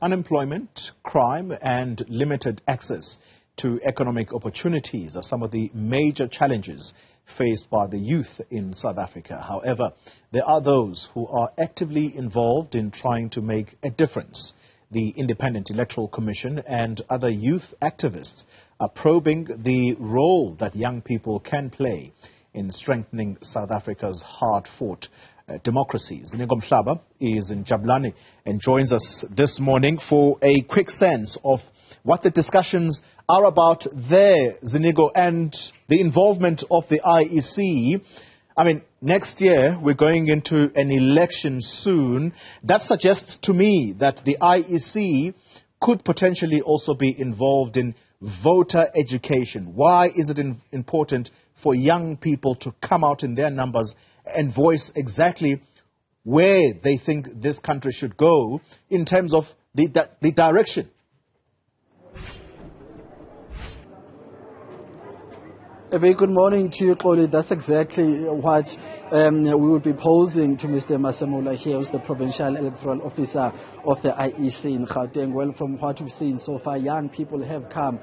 Unemployment, crime and limited access to economic opportunities are some of the major challenges faced by the youth in South Africa. However, there are those who are actively involved in trying to make a difference. The Independent Electoral Commission and other youth activists are probing the role that young people can play in strengthening South Africa's hard-fought democracy. Ziniko Mhlaba is in Jabulani and joins us this morning for a quick sense of what the discussions are about there, Ziniko, and the involvement of the IEC. I mean, next year we're going into an election soon. That suggests to me that the IEC could potentially also be involved in voter education. Why is it important for young people to come out in their numbers and voice exactly where they think this country should go in terms of the direction? A very good morning to you, Koli. That's exactly what we will be posing to Mr. Masemola here, who's the Provincial Electoral Officer of the IEC in Gauteng. Well, from what we've seen so far, young people have come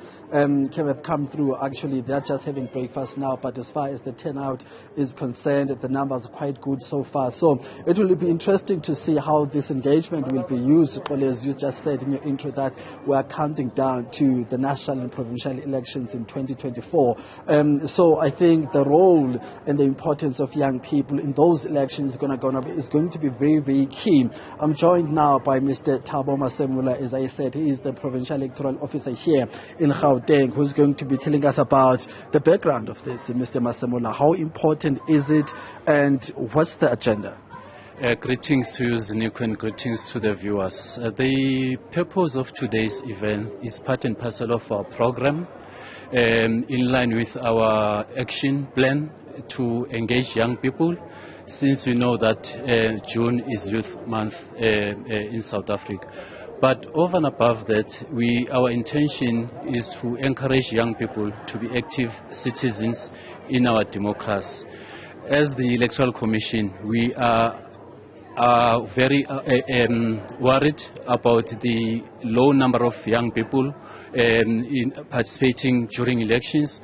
through. Actually, they're just having breakfast now, but as far as the turnout is concerned, the numbers are quite good so far. So it will be interesting to see how this engagement will be used. Koli, as you just said in your intro, that we are counting down to the national and provincial elections in 2024. So I think the role and the importance of young people in those elections is going to be very, very key. I'm joined now by Mr. Thabo Masemola. As I said, he is the Provincial Electoral Officer here in Gauteng, who's going to be telling us about the background of this. Mr. Masemola, how important is it and what's the agenda? Greetings to you, Ziniko, and greetings to the viewers. The purpose of today's event is part and parcel of our program, in line with our action plan to engage young people, since we know that June is Youth Month in South Africa. But over and above that, our intention is to encourage young people to be active citizens in our democracy. As the Electoral Commission, we are very worried about the low number of young people in participating during elections,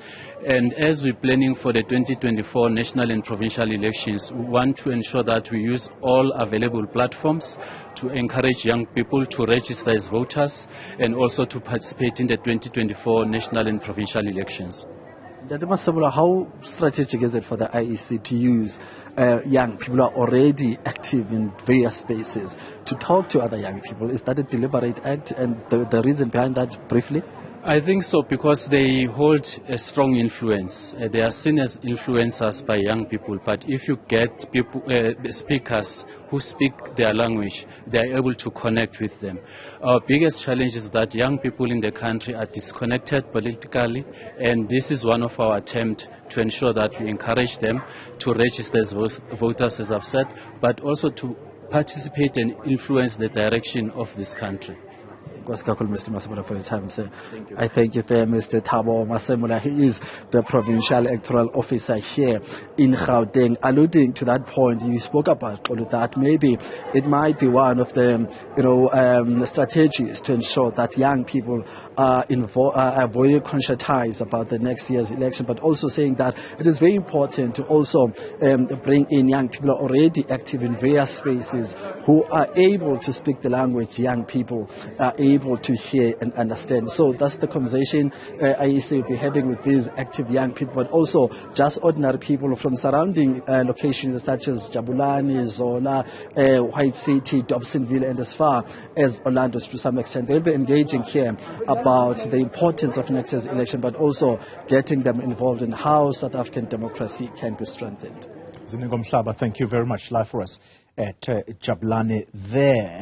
and as we're planning for the 2024 national and provincial elections, we want to ensure that we use all available platforms to encourage young people to register as voters and also to participate in the 2024 national and provincial elections. How strategic is it for the IEC to use young people who are already active in various spaces to talk to other young people? Is that a deliberate act, and the reason behind that, briefly? I think so, because they hold a strong influence. They are seen as influencers by young people, but if you get people, speakers who speak their language, they are able to connect with them. Our biggest challenge is that young people in the country are disconnected politically, and this is one of our attempts to ensure that we encourage them to register as voters, as I've said, but also to participate and influence the direction of this country. Mr. Masemola, for your time, sir. Thank you. I thank you there, Mr. Thabo Masemola. He is the Provincial Electoral Officer here in Gauteng. Alluding to that point, you spoke about that maybe it might be one of the strategies to ensure that young people are very conscientized about the next year's election, but also saying that it is very important to also bring in young people who are already active in various spaces who are able to speak the language young people are able to hear and understand. So that's the conversation IEC will be having with these active young people, but also just ordinary people from surrounding locations such as Jabulani, Zola, White City, Dobsonville, and as far as Orlando to some extent. They'll be engaging here about the importance of next year's election, but also getting them involved in how South African democracy can be strengthened. Ziniko Mhlaba, thank you very much. Live for us at Jabulani there.